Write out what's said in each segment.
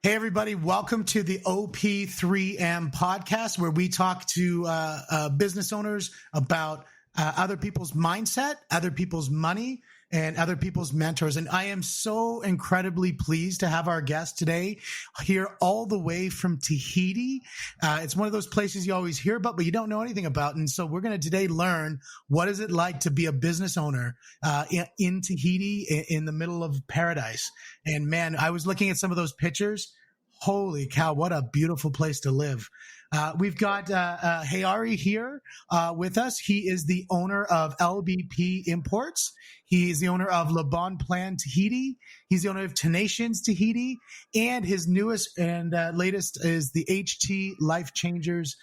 Hey, everybody. Welcome to the OP3M podcast, where we talk to business owners about other people's mindset, other people's money, and other people's mentors. And I am so incredibly pleased to have our guest today here all the way from Tahiti. It's one of those places you always hear about, but you don't know anything about. And so we're going to today learn what is it like to be a business owner in Tahiti in the middle of paradise. And man, I was looking at some of those pictures. Holy cow, what a beautiful place to live. We've got Heiarii here with us. He is the owner of LBP Imports. He is the owner of Le Bon Plan Tahiti. He's the owner of Tenations Tahiti. And his newest and latest is the HT Life Changers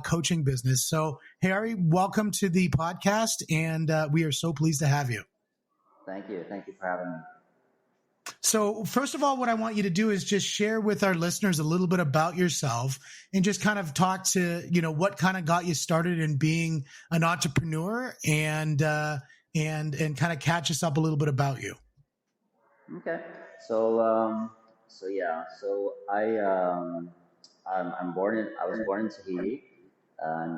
coaching business. So, Heiarii, welcome to the podcast, and we are so pleased to have you. Thank you. Thank you for having me. So first of all, what I want you to do is just share with our listeners a little bit about yourself and just kind of talk to, what kind of got you started in being an entrepreneur and kind of catch us up a little bit about you. Okay. So I was born in Tahiti, and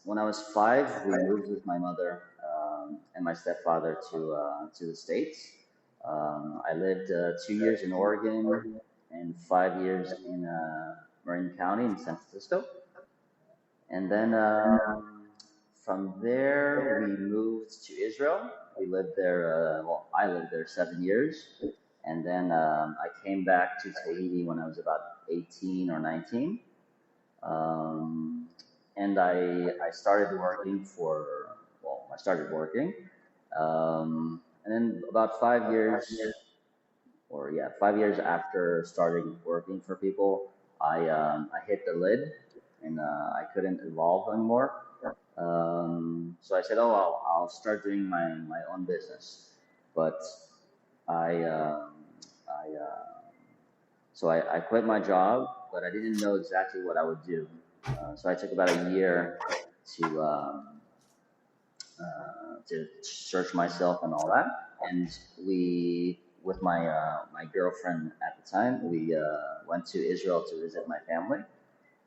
when I was 5, we moved with my mother and my stepfather to the States. I lived 2 years in Oregon and 5 years in Marin County in San Francisco. And then from there, we moved to Israel. We lived there, I lived there 7 years. And then I came back to Tahiti when I was about 18 or 19. And I started working and then about 5 years, 5 years after starting working for people, I hit the lid and I couldn't evolve anymore. So I said, I'll start doing my own business. But so I quit my job, but I didn't know exactly what I would do. So I took about a year to search myself and all that. And with my girlfriend at the time, we went to Israel to visit my family.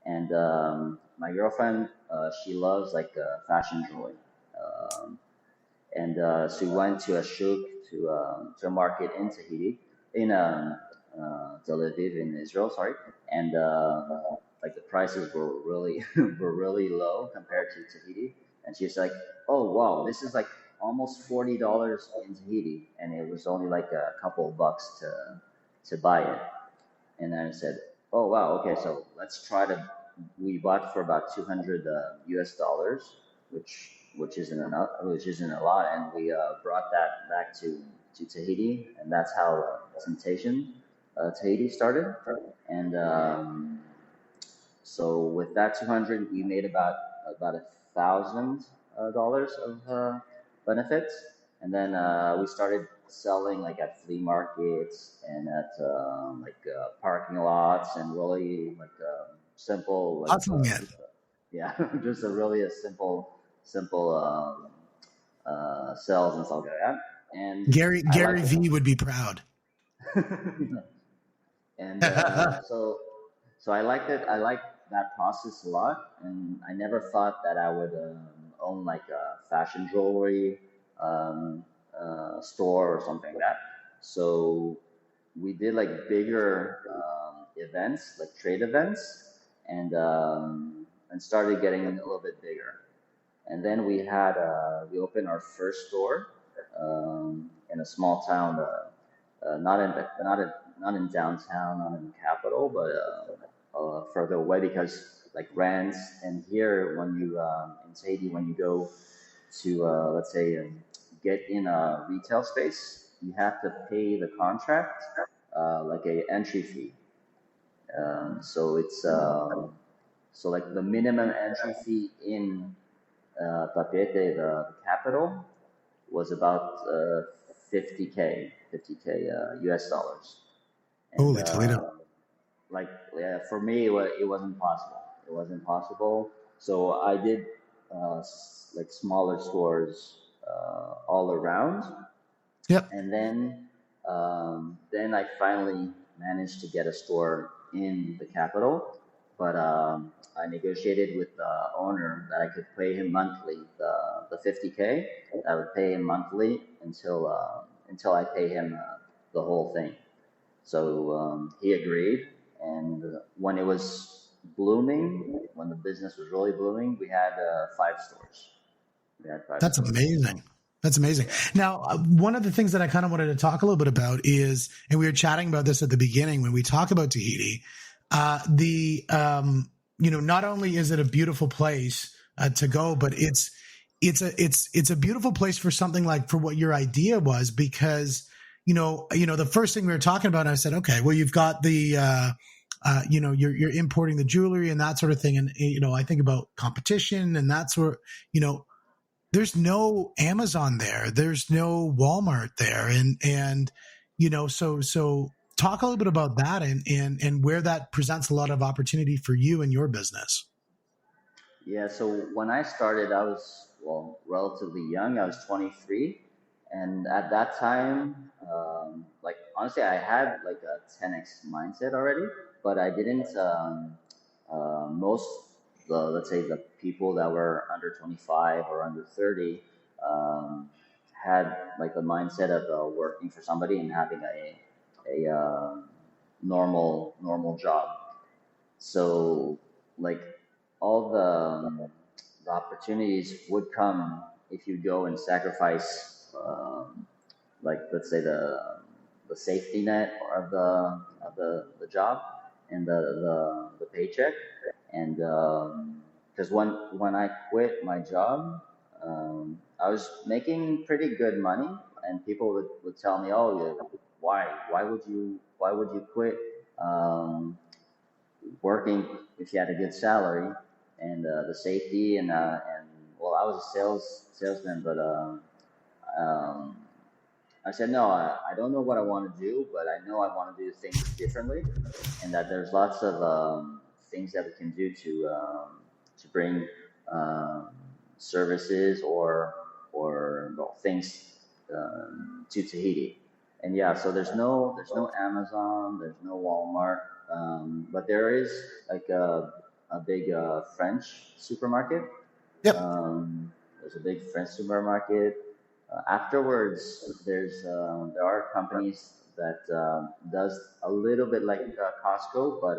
And my girlfriend, she loves fashion jewelry. So we went to a shuk, to a market in Tahiti, in Tel Aviv in Israel, sorry. And the prices were really low compared to Tahiti. And she's like, oh, wow, this is like almost $40 in Tahiti. And it was only like a couple of bucks to buy it. And then I said, oh, wow, okay, so let's try we bought for about $200 US dollars, which isn't a lot. And we brought that back to Tahiti. And that's how Temptation Tahiti started. And so with that 200, we made about $1,000 of benefits, and then we started selling at flea markets and at parking lots, and really simple. Awesome, man. Just a simple sales and stuff like that. And Gary V would be proud. And so I liked it. I liked that process a lot, and I never thought that I would own a fashion jewelry store or something like that. So we did bigger events, trade events, and started getting a little bit bigger. And then we opened our first store in a small town, not in downtown, not in the capital, but further away, because rents. And here, when you in Tahiti, when you go to let's say get in a retail space, you have to pay the contract a entry fee. So it's the minimum entry fee in Papeete, the capital, was about 50K US dollars. And, Holy Toledo. For me, it wasn't possible. It wasn't possible. So I did smaller stores all around. Yep. And then Then I finally managed to get a store in the capital, but I negotiated with the owner that I could pay him monthly, the 50K. I would pay him monthly until I pay him the whole thing. So he agreed, and when it was blooming, when the business was really blooming, we had 5 stores. We had five That's stores. amazing. That's amazing. Yeah. Now, one of the things that I kind of wanted to talk a little bit about is, and we were chatting about this at the beginning when we talk about Tahiti, not only is it a beautiful place to go, but it's a beautiful place for something like for what your idea was, because the first thing we were talking about, I said, okay, well, you've got the you're importing the jewelry and that sort of thing, and I think about competition and that sort. There's no Amazon there. There's no Walmart there. So talk a little bit about that and where that presents a lot of opportunity for you and your business. Yeah, so when I started, I was, well, relatively young. I was 23. And at that time, like, honestly, I had like a 10x mindset already, but I didn't, most, let's say the people that were under 25 or under 30, um, had like the mindset of working for somebody and having a normal job. So like all the opportunities would come if you go and sacrifice, like let's say the safety net of the job and the paycheck. And because when I quit my job, I was making pretty good money, and people would tell me, "Oh, yeah, why would you quit working if you had a good salary and the safety and well, I was a salesman, but um, I said no, I don't know what I want to do, but I know I want to do things differently, and that there's lots of things that we can do to bring um, services or well, things to Tahiti. And yeah, so there's no Amazon, there's no Walmart, but there is like a big French supermarket. Yep. There's a big French supermarket. Afterwards, there are companies that does a little bit like Costco, but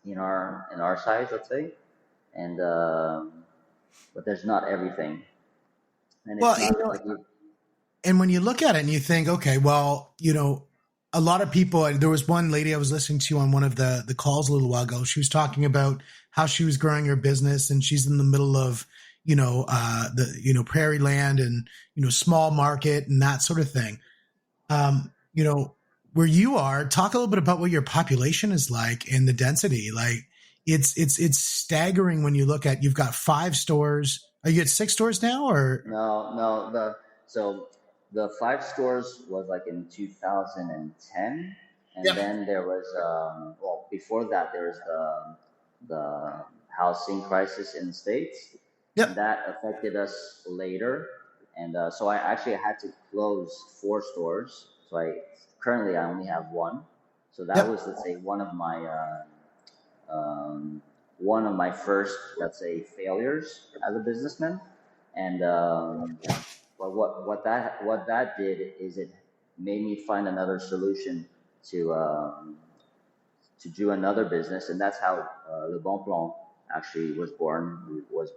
in our size, let's say, and but there's not everything, and Well, it's not like you. and when you look at it and you think, okay, well, a lot of people, there was one lady I was listening to on one of the calls a little while ago. She was talking about how she was growing her business, and she's in the middle of, prairie land and, small market and that sort of thing. Um, you know, where you are, talk a little bit about what your population is like and the density. Like it's staggering when you look at, you've got 5 stores. Are you at 6 stores now or? No, so the 5 stores was like in 2010, and Yep. then there was well, before that there was the housing crisis in the states, and Yep. that affected us later. And so I actually had to close 4 stores. So I only have one. So that Yep. was, let's say, um, one of my first, let's say, failures as a businessman. And but what that did is it made me find another solution to to do another business, and that's how Le Bon Plan actually was born. Was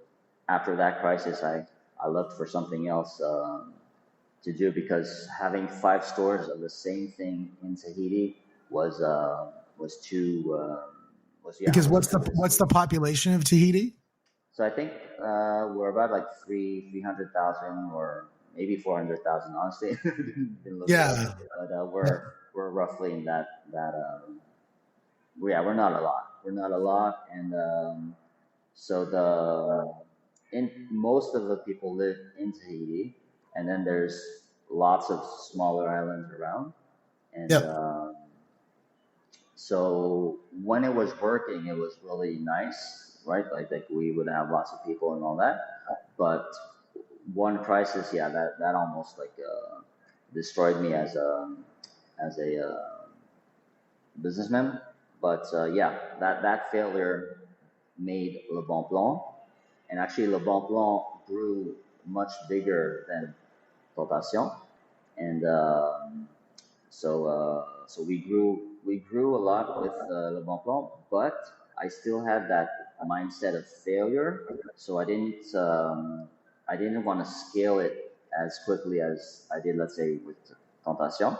after that crisis, I looked for something else to do, because having 5 stores of the same thing in Tahiti was too was yeah Because was what's the population of Tahiti? so I think we're about like 300,000 or maybe 400,000. Honestly, didn't look it up, Yeah. but we're roughly in that. Yeah, we're not a lot. We're not a lot, and so in most of the people live in Tahiti, and then there's lots of smaller islands around, and Yep. so when it was working, it was really nice, right? Like we would have lots of people and all that. But one crisis, yeah, that almost like destroyed me as a businessman. But yeah, that failure made Le Bon Blanc, and actually Le Bon Blanc grew much bigger than Tentation, and so we grew a lot with Le Bon Blanc, but I still had that mindset of failure, so I didn't want to scale it as quickly as I did, let's say, with Tentation.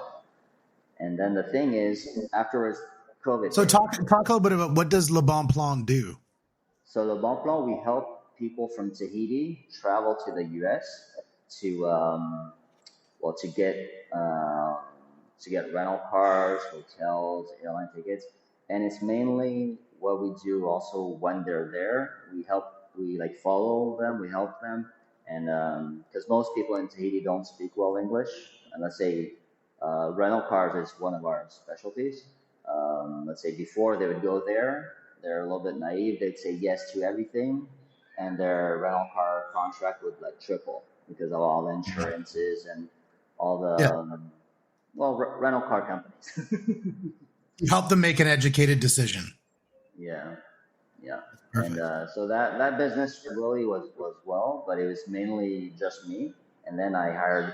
And then the thing is, afterwards, COVID So hit. talk a little bit about what does Le Bon Plan do? So Le Bon Blanc, we help people from Tahiti travel to the U.S. to well to get rental cars, hotels, airline tickets, and it's mainly what we do. Also, when they're there, we like follow them, we help them, and because most people in Tahiti don't speak well English, and let's say rental cars is one of our specialties. Let's say before they would go there, they're a little bit naive. They'd say yes to everything, and their rental car contract would like triple because of all the insurances and all the Yeah. rental car companies. You help them make an educated decision. Yeah, yeah. And Perfect. so that business really was well, but it was mainly just me. And then I hired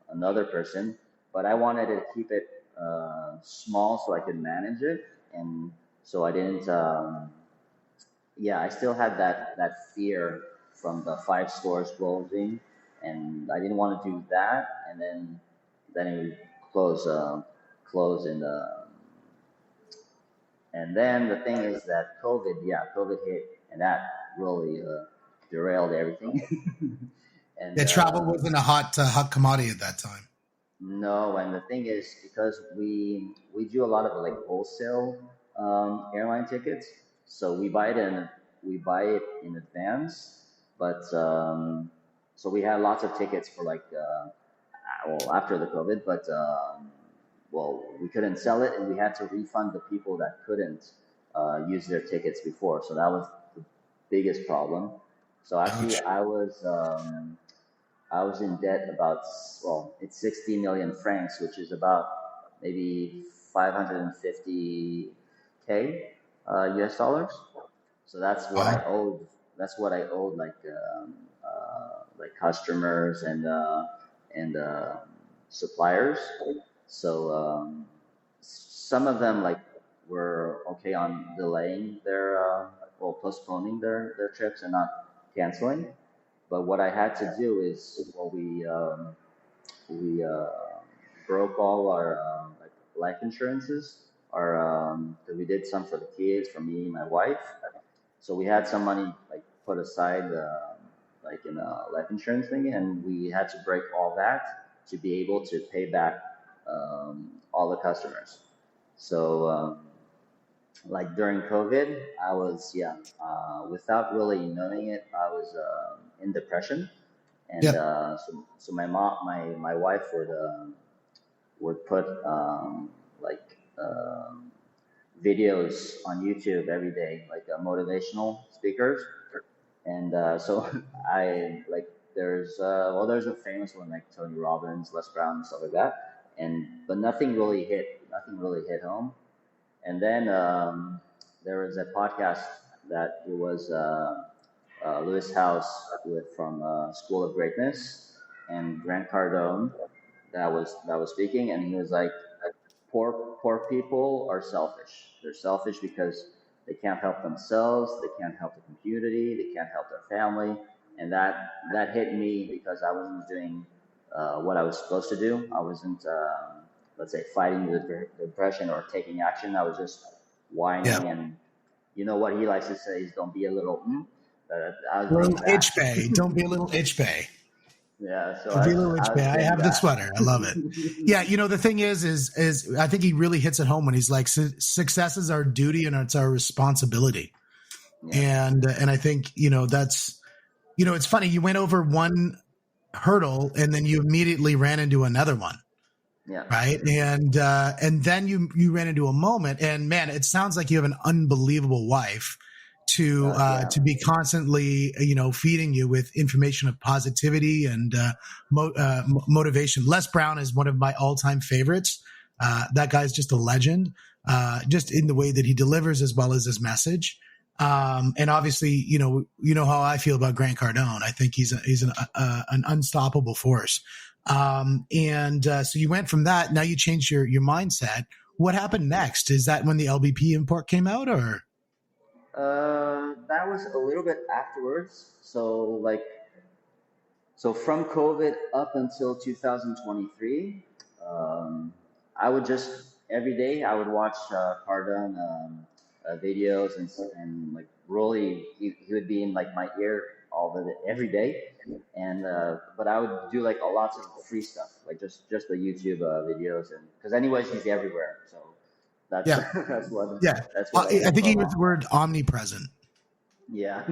another person, but I wanted to keep it small so I could manage it, and so I didn't. Yeah, I still had that fear from the five stores closing, and I didn't want to do that, and then it would close in the. And then the thing is that COVID hit, and that really derailed everything. And Yeah, travel wasn't a hot commodity at that time. no, and the thing is because we do a lot of like wholesale airline tickets, so we buy it in advance, but so we had lots of tickets for like well after the COVID, but well we couldn't sell it, and we had to refund the people that couldn't use their tickets before, so that was the biggest problem. So actually, Ouch. I was in debt about, well, it's 60 million francs, which is about maybe 550K US dollars. So that's what I Wow. owed. That's what I owed, like customers and suppliers. So some of them like were okay on delaying their well postponing their trips and not canceling. But what I had to do is, well, we broke all our like life insurances. Our because we did some for the kids, for me, and my wife. So we had some money like put aside, like in a life insurance thing, and we had to break all that to be able to pay back all the customers. So like during COVID, I was without really knowing it, I was in depression, and Yep. so my wife would put like videos on YouTube every day, like motivational speakers, and so I like there's a famous one like Tony Robbins, Les Brown, and stuff like that, and but nothing really hit home. And then there was a podcast that it was Lewis House from School of Greatness and Grant Cardone that was speaking, and he was like, poor people are selfish. They're selfish because they can't help themselves, they can't help the community, they can't help their family, and that hit me because I wasn't doing what I was supposed to do. I wasn't, let's say, fighting the depression or taking action. I was just whining, Yep. and you know what he likes to say is, "Don't be a little." I was doing Little that. itch bay. Don't be a little itch bay. Yeah, so Don't be a little itch I bay. was I doing have the that. sweater. I love it. Yeah, the thing is I think he really hits it home when he's like, success is our duty and it's our responsibility. Yeah, And I think that's it's funny. You went over one hurdle and then you immediately ran into another one, yeah, right? And then you ran into a moment. And man, it sounds like you have an unbelievable wife to be constantly, feeding you with information of positivity and motivation. Les Brown is one of my all-time favorites. That guy's just a legend, just in the way that he delivers as well as his message. And obviously, how I feel about Grant Cardone. I think he's an unstoppable force. So you went from that. Now you changed your mindset. What happened next? Is that when the LBP import came out, or? That was a little bit afterwards. So from COVID up until 2023, I would just every day I would watch Cardone videos and like really he would be in like my ear every day, and but I would do like a lots of free stuff like just the YouTube videos, and because anyways he's everywhere, so that's Yeah. that's what Yeah. that's what I think he used the word omnipresent. yeah.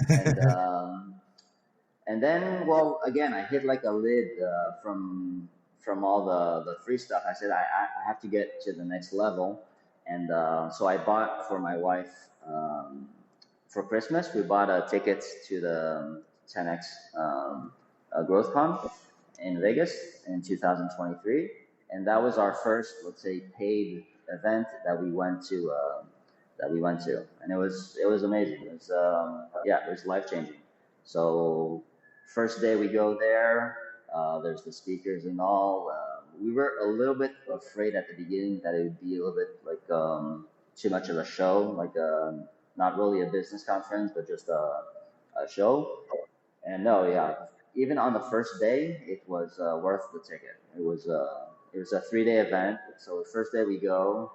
and and then, well, again, I hit like a lid from all the free stuff. I said I have to get to the next level, and so I bought for my wife for Christmas. We bought tickets to the 10x GrowthCon in Vegas in 2023, and that was our first, let's say, paid event that we went to. And it was amazing. It was it was life changing. So first day we go there, there's the speakers and all. We were a little bit afraid at the beginning that it would be a little bit like too much of a show, like not really a business conference, but just a show. And no, yeah, even on the first day, it was worth the ticket. It was a 3-day event. So the first day we go,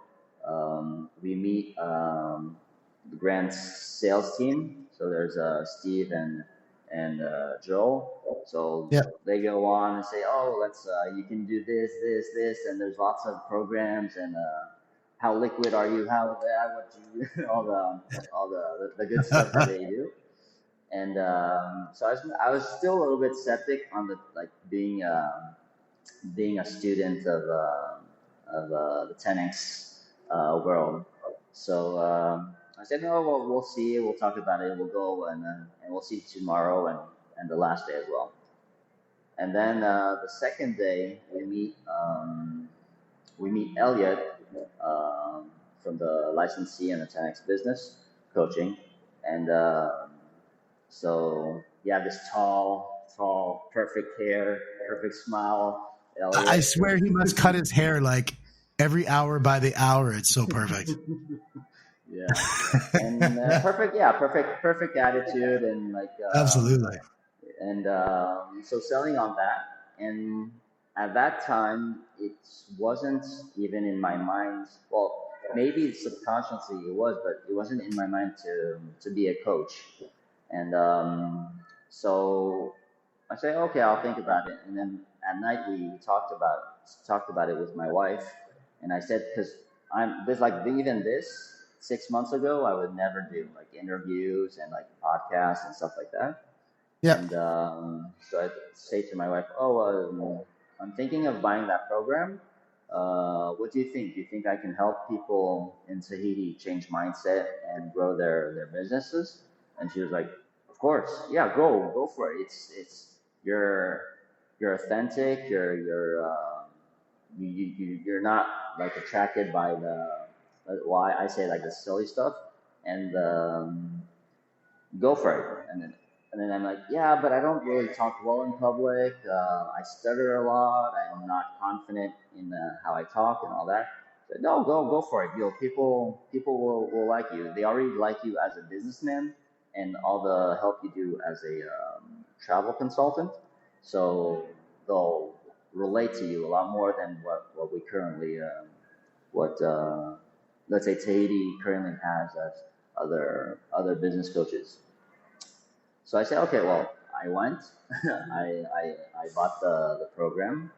we meet the grand sales team. So there's Steve and Joel. So Yeah. they go on and say, "Oh, let's you can do this," and there's lots of programs and how liquid are you? How that? What do you? all the good stuff that they do. And so I was still a little bit septic on the like being a student of the 10x world. So I said, no, well, we'll see. We'll talk about it. We'll go and we'll see tomorrow and the last day as well. And then the second day we meet Elliot from the licensee and the 10x business coaching, and so yeah, this tall, perfect hair, perfect smile, Elliot. I swear he must cut his hair like every hour by the hour. It's so perfect. Yeah, and perfect attitude, and like Absolutely. and so selling on that, and at that time it wasn't even in my mind. Well, maybe subconsciously it was, but it wasn't in my mind to be a coach. And so I say, okay, I'll think about it. And then at night we talked about it with my wife, and I said, because I'm this like even this 6 months ago I would never do like interviews and like podcasts and stuff like that. Yeah. And so I say to my wife, "Oh, I'm thinking of buying that program. What do you think? Do you think I can help people in Tahiti change mindset and grow their businesses?" And she was like, "Of course, yeah, go for it. It's you're authentic. You're not like attracted by the why I say like the silly stuff, and go for it." And then I'm like, yeah, but I don't really talk well in public. I stutter a lot. I'm not confident in how I talk and all that. So, no, go for it. People will like you. They already like you as a businessman and all the help you do as a travel consultant. So they'll relate to you a lot more than what we currently, what let's say Tahiti currently has as other business coaches. So I said, okay, well, I went, I bought the program,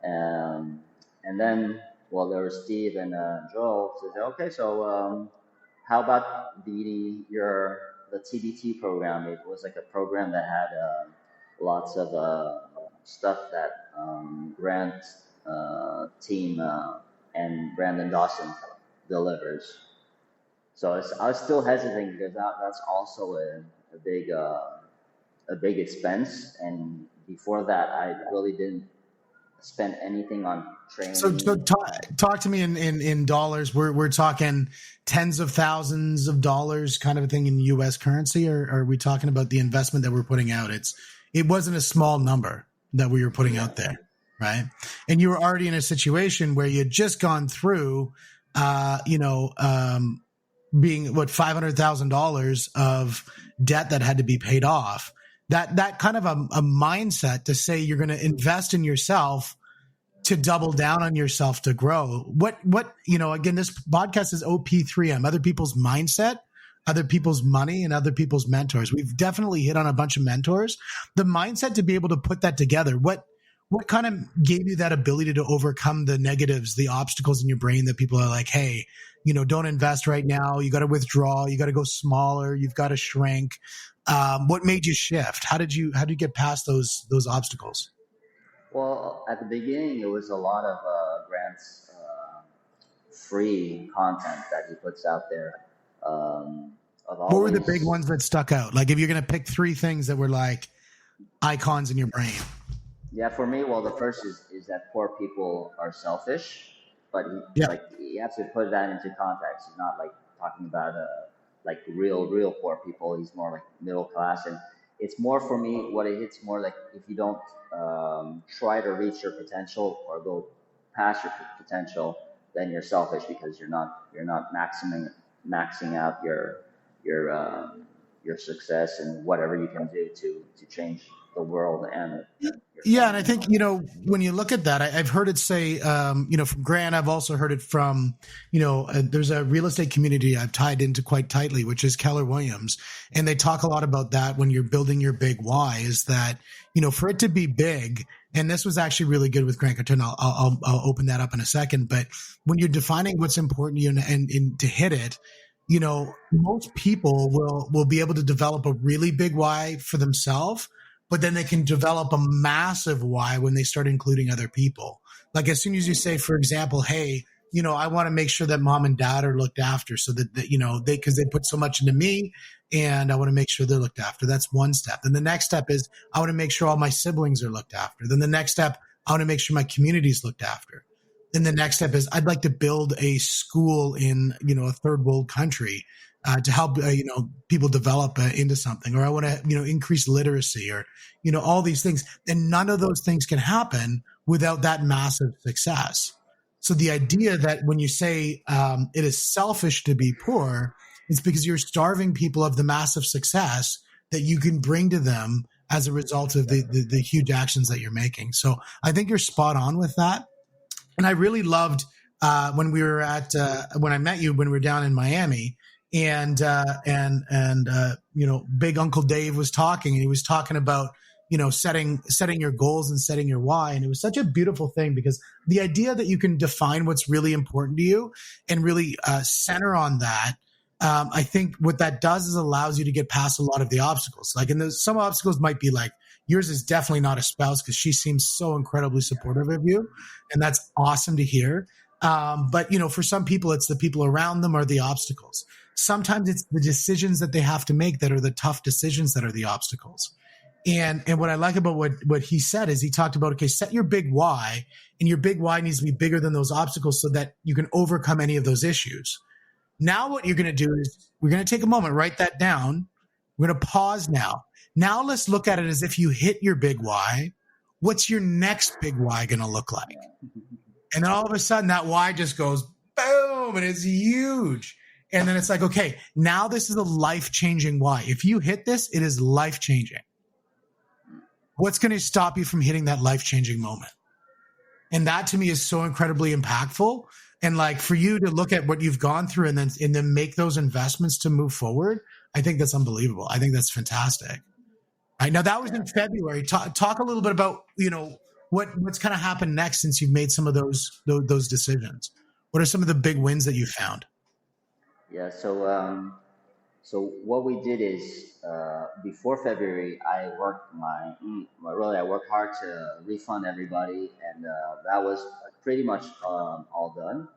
and then, well, there was Steve and Joel. So I said, okay, so how about the TBT program? It was like a program that had lots of stuff that Grant team and Brandon Dawson delivers. So I was still hesitating because that's also a big expense. And before that, I really didn't spend anything on So training. talk to me in dollars. We're talking tens of thousands of dollars kind of a thing in U.S. currency, or are we talking about the investment that we're putting out? It wasn't a small number that we were putting Yeah. out there, right? And you were already in a situation where you had just gone through, being what $500,000 of debt that had to be paid off. That kind of a mindset to say you're going to invest in yourself to double down on yourself to grow. Again, this podcast is OP3M, other people's mindset, other people's money, and other people's mentors. We've definitely hit on a bunch of mentors. The mindset to be able to put that together, what kind of gave you that ability to overcome the negatives, the obstacles in your brain that people are like, hey, don't invest right now. You got to withdraw. You got to go smaller. You've got to shrink. What made you shift? How did you get past those obstacles? Well, at the beginning, it was a lot of Grant's free content that he puts out there. Of What were the big always, ones that stuck out? Like if you're going to pick three things that were like icons in your brain. yeah, for me, well, the first is that poor people are selfish, but Yeah. like you have to put that into context. He's not like talking about like real poor people. He's more like middle class, and it's more for me. What it hits more like if you don't try to reach your potential or go past your potential, then you're selfish because you're not maxing out your success and whatever you can do to change the world and your Yeah. And family I and think, all that. when you look at that, I've heard it say, from Grant, I've also heard it from, there's a real estate community I've tied into quite tightly, which is Keller Williams. And they talk a lot about that when you're building your big why is that, for it to be big, and this was actually really good with Grant Cardone. I'll open that up in a second. But when you're defining what's important to you and to hit it, most people will be able to develop a really big why for themselves, but then they can develop a massive why when they start including other people. Like as soon as you say, for example, hey, I want to make sure that mom and dad are looked after so that because they put so much into me and I want to make sure they're looked after. That's one step. Then the next step is I want to make sure all my siblings are looked after. Then the next step, I want to make sure my community is looked after. Then the next step is I'd like to build a school in, a third world country to help, people develop into something, or I want to, increase literacy or, all these things. And none of those things can happen without that massive success. So the idea that when you say it is selfish to be poor, it's because you're starving people of the massive success that you can bring to them as a result of the huge actions that you're making. So I think you're spot on with that. And I really loved when we were when I met you when we were down in Miami, and Big Uncle Dave was talking, and he was talking about setting your goals and setting your why, and it was such a beautiful thing because the idea that you can define what's really important to you and really center on that. I think what that does is allows you to get past a lot of the obstacles. Like, and some obstacles might be like yours is definitely not a spouse because she seems so incredibly supportive of you, and that's awesome to hear. But for some people, it's the people around them or the obstacles. Sometimes it's the decisions that they have to make that are the tough decisions that are the obstacles. And what I like about what he said is he talked about, okay, set your big why, and your big why needs to be bigger than those obstacles so that you can overcome any of those issues. Now, what you're going to do is we're going to take a moment, write that down. We're going to pause now. Now, let's look at it as if you hit your big why. What's your next big why going to look like? And then all of a sudden, that why just goes boom, and it's huge. And then it's like, okay, now this is a life-changing why. If you hit this, it is life-changing. What's going to stop you from hitting that life-changing moment? And that to me is so incredibly impactful. And like for you to look at what you've gone through and then make those investments to move forward, I think that's unbelievable. I think that's fantastic. All right, now that was in February. Talk a little bit about what's kind of happened next since you've made some of those decisions. What are some of the big wins that you found? Yeah. So what we did is before February, I worked hard to refund everybody, and that was pretty much all done.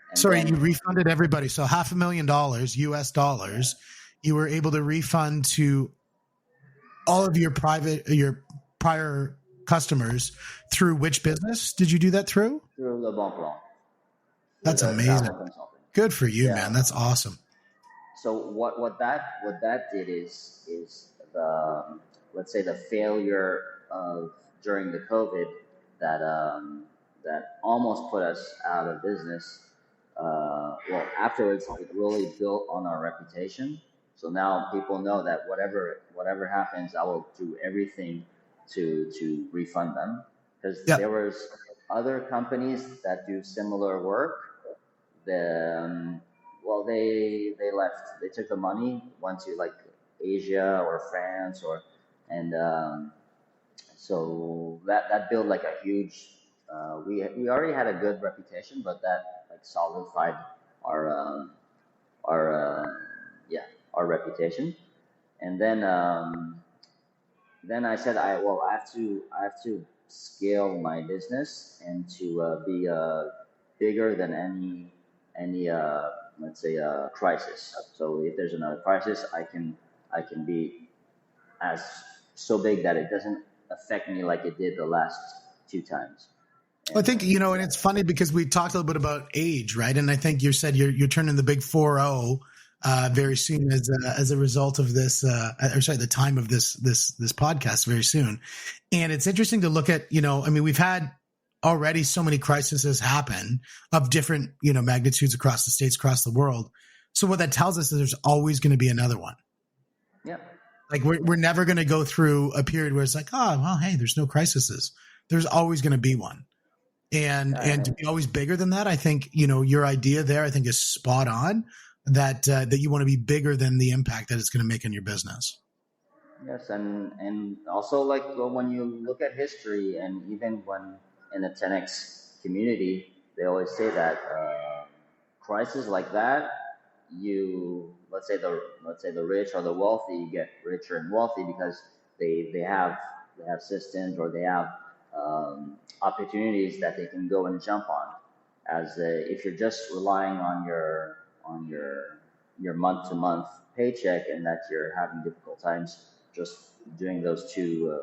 And Sorry, you then refunded everybody. So $500,000 US dollars, you were able to refund to all of your prior customers through which business did you do that through? through Le Bon Plan, through That's the amazing. travel consulting. Good for you, Yeah. man. That's awesome. So what that did is the, let's say, the failure of during the COVID that that almost put us out of business. Well, afterwards, it really built on our reputation. So now people know that whatever happens, I will do everything to refund them, because Yep. there was other companies that do similar work. The well, they left. They took the money, went to like Asia or France, or and so that built like a huge. We already had a good reputation, but that like solidified our our yeah, our reputation. And then I said, I have to scale my business and to be bigger than any let's say crisis. So if there's another crisis, I can be as so big that it doesn't affect me like it did the last two times. I And think, and it's funny because we talked a little bit about age, right? And I think you said you're turning the big 4-0 very soon as a result of this, or sorry, the time of this podcast very soon. And it's interesting to look at, we've had already so many crises happen of different, magnitudes across the states, across the world. So what that tells us is there's always going to be another one. yeah, Like we're never going to go through a period where it's like, oh, well, hey, there's no crises. There's always going to be one. And to be always bigger than that, I think, your idea there, I think, is spot on, that you want to be bigger than the impact that it's going to make on your business. yes, and also like when you look at history, and even when in the 10x community, they always say that crises like that, let's say the rich or the wealthy get richer and wealthy because they have systems, or they have opportunities that they can go and jump on. As if you're just relying on your month to month paycheck, and that you're having difficult times just doing those two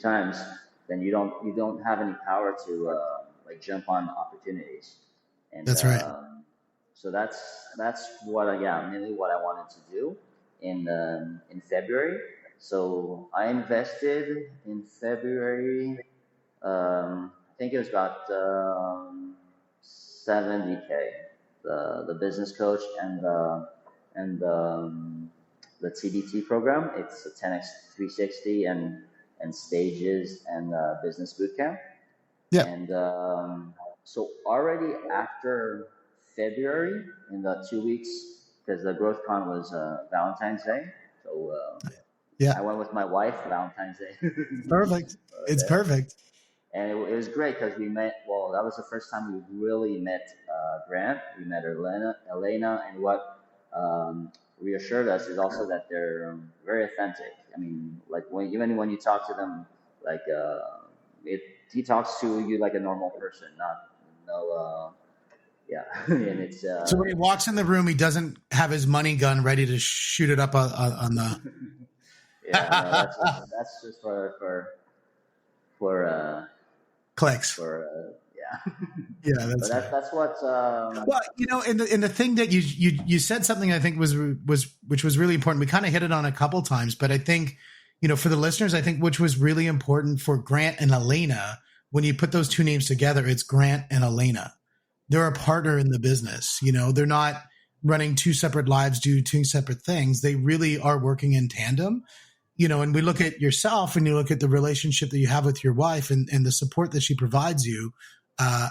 times, then you don't have any power to like jump on opportunities. And That's right. so that's mainly what I wanted to do in February. So I invested in February. I think it was about 70K. The business coach and the TBT program. It's a 10x 360 and stages and business bootcamp. Yeah. And so already after February, in the 2 weeks, because the GrowthCon was Valentine's Day, so Yeah. I went with my wife Valentine's Day. Perfect. It's perfect. And it was great because we met. Well, that was the first time we really met Grant. We met Elena, and what reassured us is also that they're very authentic. I mean, like even when you talk to them, like he talks to you like a normal person, not no. Yeah, and it's So when he walks in the room, he doesn't have his money gun ready to shoot it up on the. yeah, no, that's just for Clicks. yeah. Yeah, But that's what. Well, and the thing that you said something I think was which was really important. We kind of hit it on a couple times, but I think for the listeners, I think which was really important for Grant and Elena, when you put those two names together, it's Grant and Elena. They're a partner in the business. They're not running two separate lives, do two separate things. They really are working in tandem. And we look at yourself and you look at the relationship that you have with your wife and the support that she provides you,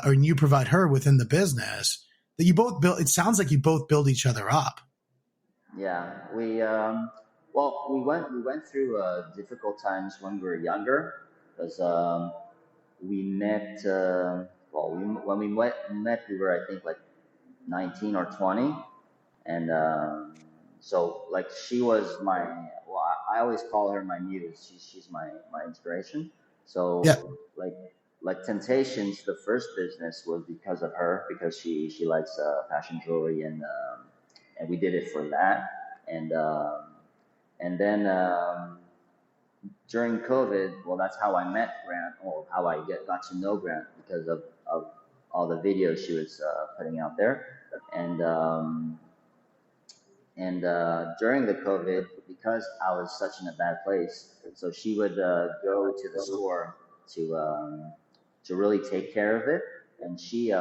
or you provide her within the business, that you both build. It sounds like you both build each other up. Yeah, we went through difficult times when we were younger, because we met. When we met, we were, I think, like 19 or 20, and so like she was my. Well, I always call her my muse. She's my inspiration. So Yeah. like like Temptations, the first business was because of her, because she likes fashion jewelry, and we did it for that. And and then during COVID, well, that's how I met Grant, or how I got to know Grant, because of all the videos she was putting out there. And during the COVID, because I was such in a bad place, so she would go to the store to really take care of it, and she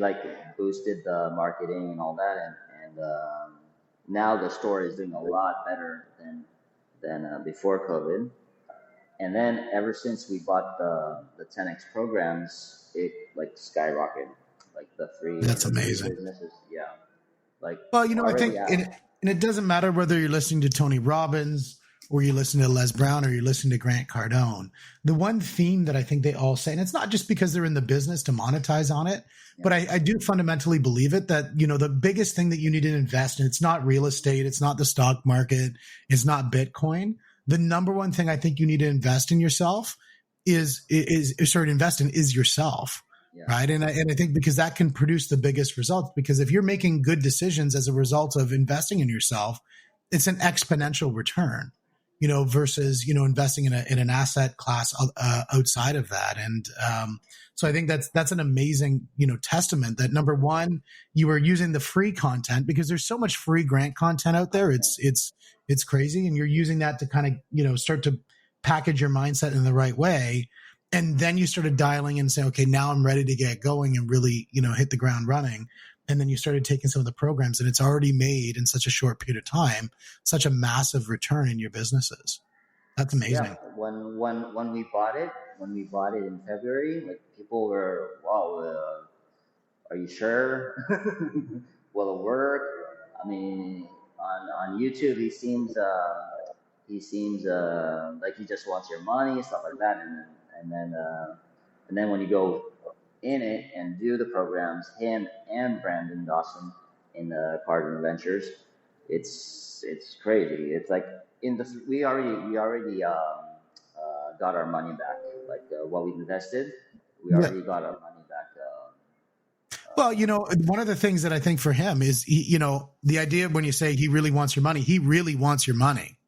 like boosted the marketing and all that, and now the store is doing a lot better than before COVID. And then ever since we bought the 10x programs, it like skyrocketed, like That's the three amazing. businesses, yeah, like Well, I already think out. and it doesn't matter whether you're listening to Tony Robbins or you listen to Les Brown or you listen to Grant Cardone. The one theme that I think they all say, and it's not just because they're in the business to monetize on it, but I do fundamentally believe it, that, the biggest thing that you need to invest in, it's not real estate, it's not the stock market, it's not Bitcoin. The number one thing I think you need to invest in yourself is invest in is yourself. Yeah. Right. And I think because that can produce the biggest results, because if you're making good decisions as a result of investing in yourself, it's an exponential return, versus, investing in an asset class outside of that. And so I think that's an amazing, testament that, number one, you are using the free content, because there's so much free Grant content out there. It's crazy. And you're using that to kind of, start to package your mindset in the right way. And then you started dialing in and saying, okay, now I'm ready to get going and really, hit the ground running. And then you started taking some of the programs, and it's already made in such a short period of time, such a massive return in your businesses. That's amazing. Yeah, when we bought it in February, like people were, wow, are you sure? Will it work? I mean, on YouTube, he seems like he just wants your money, stuff like that, and then and then when you go in it and do the programs, him and Brandon Dawson in the Cardinal Ventures, it's crazy. It's like we already got our money back. Like what we invested, we already got our money back. Well, one of the things that I think for him is, the idea when you say he really wants your money, he really wants your money.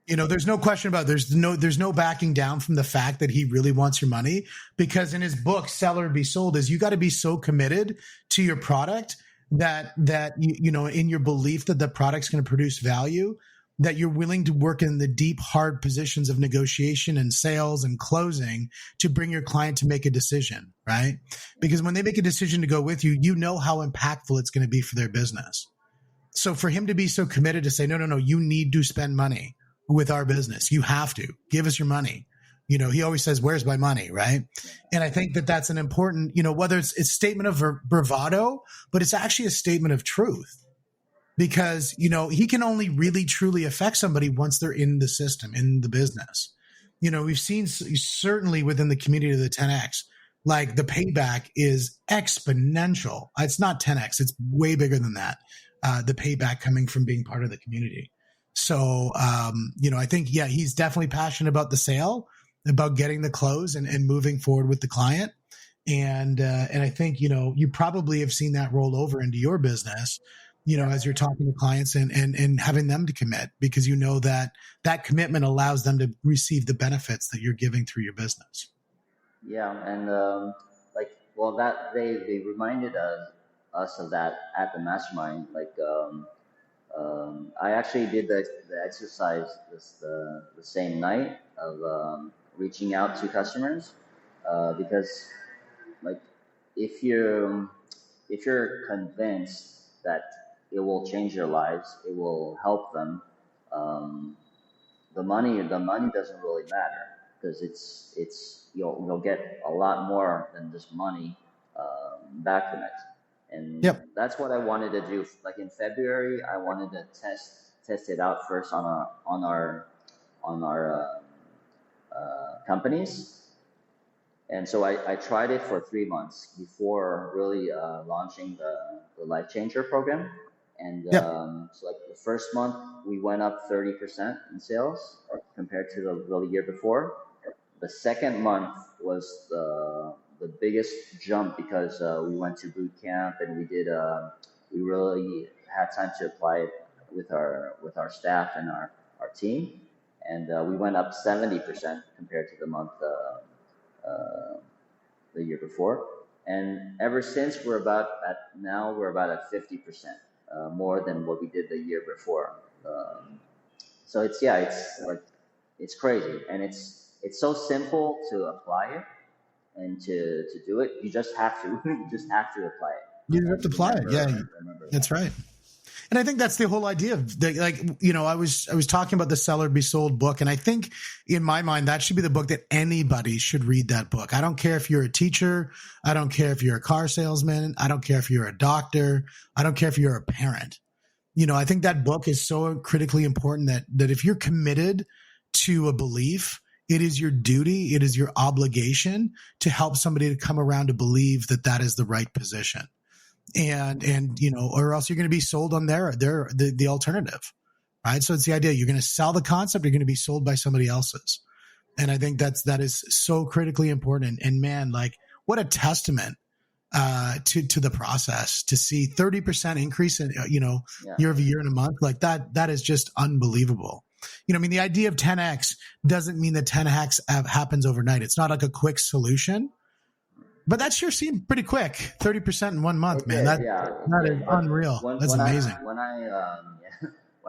There's no question about it. There's no backing down from the fact that he really wants your money, because in his book, Sell or Be Sold, is you got to be so committed to your product that in your belief that the product's going to produce value, that you're willing to work in the deep, hard positions of negotiation and sales and closing to bring your client to make a decision, right? Because when they make a decision to go with you, you know how impactful it's going to be for their business. So for him to be so committed to say, no, you need to spend money with our business. You have to give us your money. He always says, where's my money? Right. And I think that that's an important, whether it's a statement of bravado, but it's actually a statement of truth, because, he can only really truly affect somebody once they're in the system, in the business. We've seen certainly within the community of the 10X, like the payback is exponential. It's not 10X. It's way bigger than that. The payback coming from being part of the community. So, I think, he's definitely passionate about the sale, about getting the close and moving forward with the client. And I think, you probably have seen that roll over into your business, as you're talking to clients and having them to commit, because that commitment allows them to receive the benefits that you're giving through your business. Yeah, and that they reminded us of that at the mastermind. Like I actually did the exercise the same night of reaching out to customers, because like if you're convinced that it will change their lives, it will help them, the money doesn't really matter, because you'll get a lot more than just money back from it. And that's what I wanted to do. Like in February, I wanted to test it out first on our companies. And so I tried it for 3 months before really launching the Life Changer program. And so like the first month, we went up 30% in sales compared to the year before. The second month, was the biggest jump because we went to boot camp and we really had time to apply it with our staff and our team, and we went up 70% compared to the month the year before. And ever since we're about at 50% more than what we did the year before. So it's like it's crazy, and it's so simple to apply it and to do it. You just have to you just have to apply it You have and to apply it. Yeah, remember that's that. right. And I think that's the whole idea of like, you know, I was talking about the Sell or Be Sold book. And I think in my mind, that should be the book that anybody should read that book. I don't care if you're a teacher. I don't care if you're a car salesman. I don't care if you're a doctor. I don't care if you're a parent. You know, I think that book is so critically important that if you're committed to a belief, it is your duty, it is your obligation to help somebody to come around to believe that that is the right position. And you know, or else you're going to be sold on the alternative, right? So it's the idea, you're going to sell the concept, you're going to be sold by somebody else's. And I think that is so critically important. And man, like, what a testament to the process to see 30% increase in, you know, year over year in a month. Like that is just unbelievable. You know, I mean, the idea of 10x doesn't mean that 10x happens overnight. It's not like a quick solution. But that sure seemed pretty quick. 30% in 1 month, man. That is unreal. That's amazing. When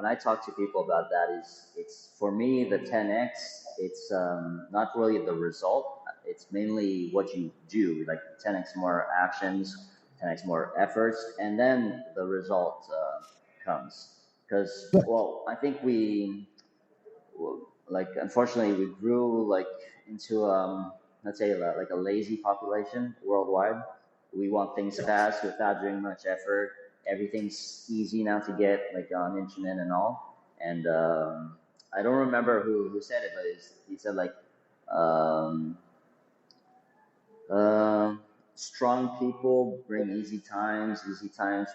I talk to people about that, it's for me the 10x. It's not really the result. It's mainly what you do. Like 10x more actions, 10x more efforts, and then the result comes. Because I think unfortunately we grew like into let's say like a lazy population worldwide. We want things fast without doing much effort. Everything's easy now to get, like on internet and all. And I don't remember who said it, but he said like um, uh, strong people bring easy times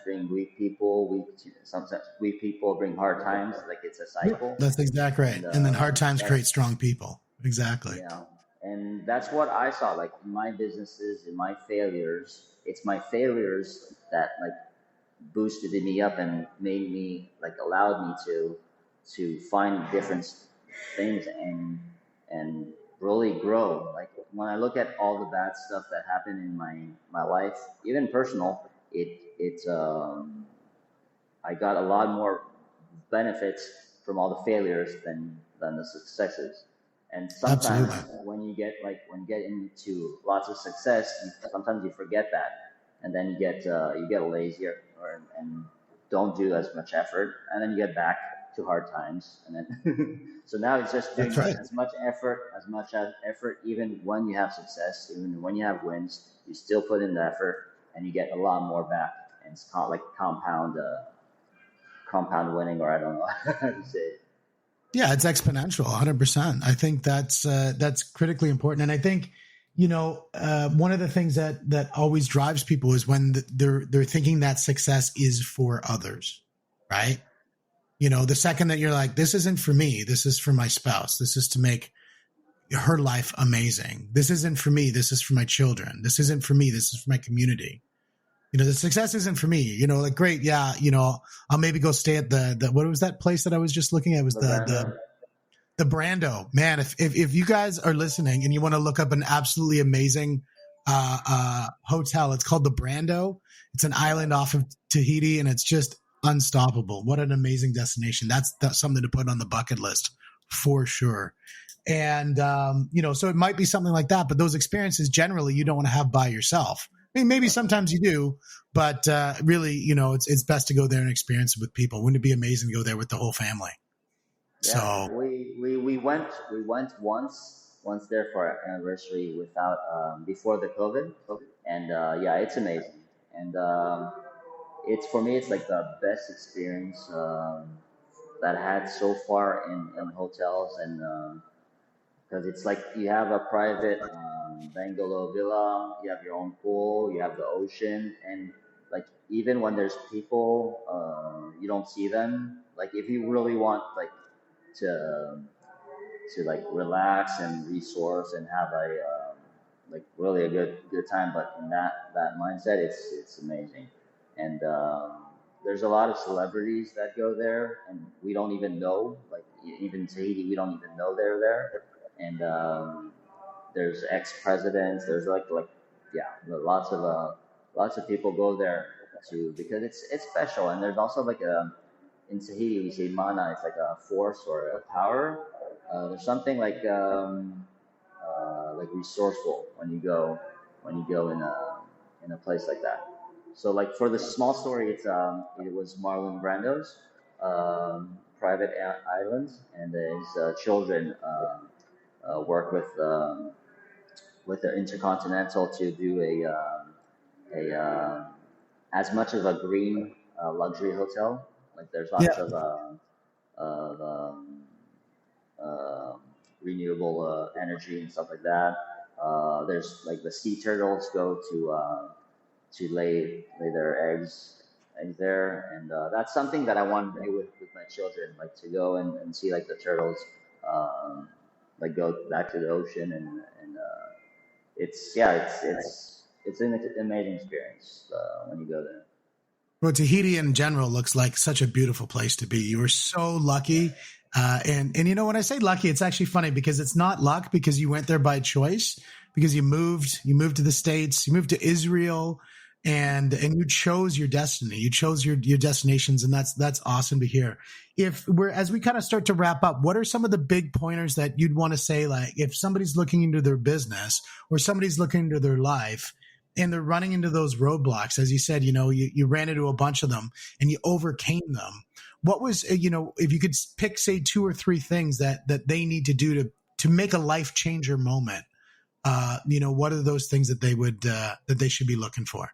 bring weak people, sometimes weak people bring hard times. Like it's a cycle. That's exactly right. And then hard times create strong people. Exactly. Yeah. And that's what I saw, like in my businesses, in my failures. It's my failures that like boosted me up and made me, like allowed me to find different things and really grow. Like when I look at all the bad stuff that happened in my life, even personal, I got a lot more benefits from all the failures than the successes. And sometimes when you get into lots of success, sometimes you forget that, and then you get lazier and don't do as much effort, and then you get back to hard times, and then so now it's just doing as much effort, even when you have success, even when you have wins, you still put in the effort, and you get a lot more back, and it's called like compound winning, or I don't know how to say it. Yeah, it's exponential, 100%. I think that's critically important. And I think, you know, one of the things that always drives people is when they're thinking that success is for others, right? You know, the second that you're like, this isn't for me, this is for my spouse, this is to make her life amazing. This isn't for me, this is for my children. This isn't for me, this is for my community. You know, the success isn't for me, you know, like, great. Yeah. You know, I'll maybe go stay at the what was that place that I was just looking at? It was the Brando, man. If you guys are listening and you want to look up an absolutely amazing, hotel, it's called the Brando. It's an island off of Tahiti, and it's just unstoppable. What an amazing destination. That's something to put on the bucket list for sure. And, you know, so it might be something like that, but those experiences generally you don't want to have by yourself. I mean, maybe sometimes you do, but really, you know, it's best to go there and experience it with people. Wouldn't it be amazing to go there with the whole family? Yeah, So we went once there for our anniversary without before the COVID, and yeah, it's amazing. And it's for me, it's like the best experience that I had so far in hotels, and because it's like you have a private bungalow villa, you have your own pool, you have the ocean, and like even when there's people, you don't see them. Like if you really want like to like relax and resource and have like really a good time. But in that mindset, it's amazing. And there's a lot of celebrities that go there, and we don't even know. Like even Tahiti, we don't even know they're there. And there's ex-presidents. There's like yeah, lots of people go there to because it's special. And there's also like a in Tahiti we say mana. It's like a force or a power. There's something like resourceful when you go in a place like that. So like for the small story, it was Marlon Brando's private island, and his children work with the Intercontinental to do a as much of a green luxury hotel. Like there's lots Yeah. of uh, renewable energy and stuff like that. There's like the sea turtles go to lay their eggs there, and that's something that I want to do with my children, like to go and see like the turtles, um, like go back to the ocean and it's yeah it's an amazing experience when you go there. Well, Tahiti in general looks like such a beautiful place to be. You were so lucky. And you know, when I say lucky, it's actually funny because it's not luck because you went there by choice, because you moved to the States, you moved to Israel, and you chose your destiny. You chose your destinations, and that's awesome to hear. If we're as we kind of start to wrap up, what are some of the big pointers that you'd want to say, like if somebody's looking into their business or somebody's looking into their life and they're running into those roadblocks, as you said, you know, you ran into a bunch of them and you overcame them. What was, you know, if you could pick, say, two or three things that they need to do to make a life changer moment, you know, what are those things that that they should be looking for?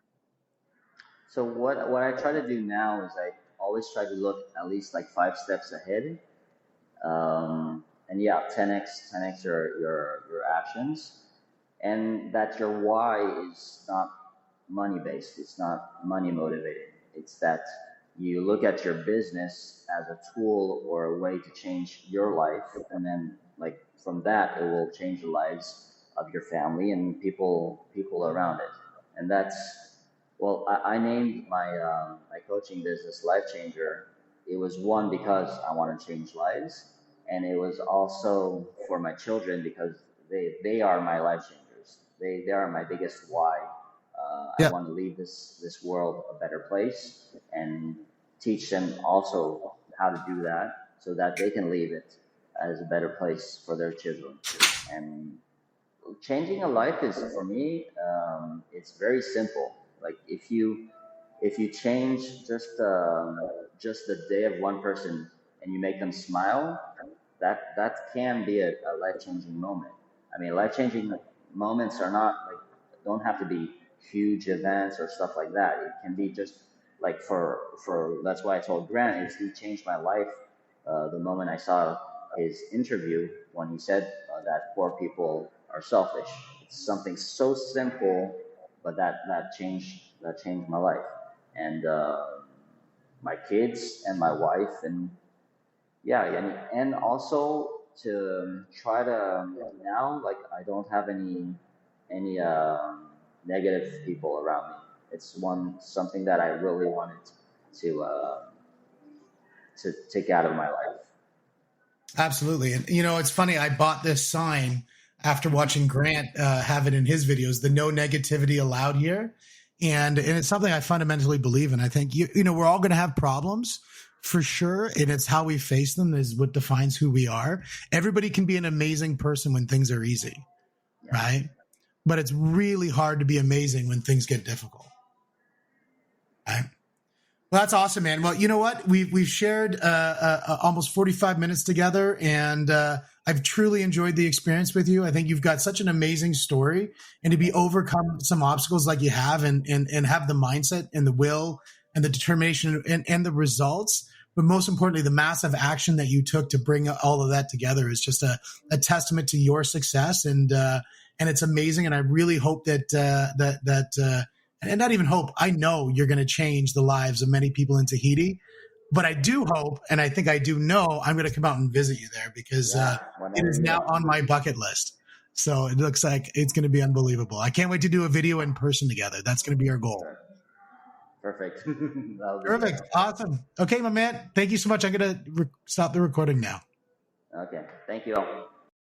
So what I try to do now is I always try to look at least like 5 steps ahead. And yeah, 10x your actions, and that your why is not money based. It's not money motivated. It's that you look at your business as a tool or a way to change your life, and then like from that, it will change the lives of your family and people around it. And that's well, I named my coaching business Life Changer. It was one because I want to change lives, and it was also for my children because they are my life changers. They are my biggest why. I Yeah. want to leave this world a better place and teach them also how to do that so that they can leave it as a better place for their children. And changing a life is for me, it's very simple. Like if you change just the day of one person and you make them smile, that can be a life changing moment. I mean, life changing moments are not like don't have to be huge events or stuff like that. It can be just like for that's why I told Grant is he changed my life the moment I saw his interview when he said that poor people are selfish. It's something so simple, but that changed my life and my kids and my wife and yeah and also to try to now like I don't have any negative people around me. It's something that I really wanted to take out of my life. Absolutely. And, you know, it's funny. I bought this sign after watching Grant have it in his videos, the no negativity allowed here. And it's something I fundamentally believe in. I think, you know, we're all going to have problems for sure. And it's how we face them is what defines who we are. Everybody can be an amazing person when things are easy, Yeah. right? But it's really hard to be amazing when things get difficult. Right? Well, that's awesome, man. Well, you know what? We've shared almost 45 minutes together, and I've truly enjoyed the experience with you. I think you've got such an amazing story, and to be overcome some obstacles like you have, and have the mindset and the will and the determination and the results, but most importantly, the massive action that you took to bring all of that together is just a testament to your success, and it's amazing. And I really hope that and not even hope, I know you're going to change the lives of many people in Tahiti. But I do hope, and I think I do know, I'm going to come out and visit you there because Yeah, it whenever is you now want. on my bucket list. So it looks like it's going to be unbelievable. I can't wait to do a video in person together. That's going to be our goal. Sure. Perfect. That'll be Perfect. great. Awesome. Okay, my man. Thank you so much. I'm going to stop the recording now. Okay. Thank you all.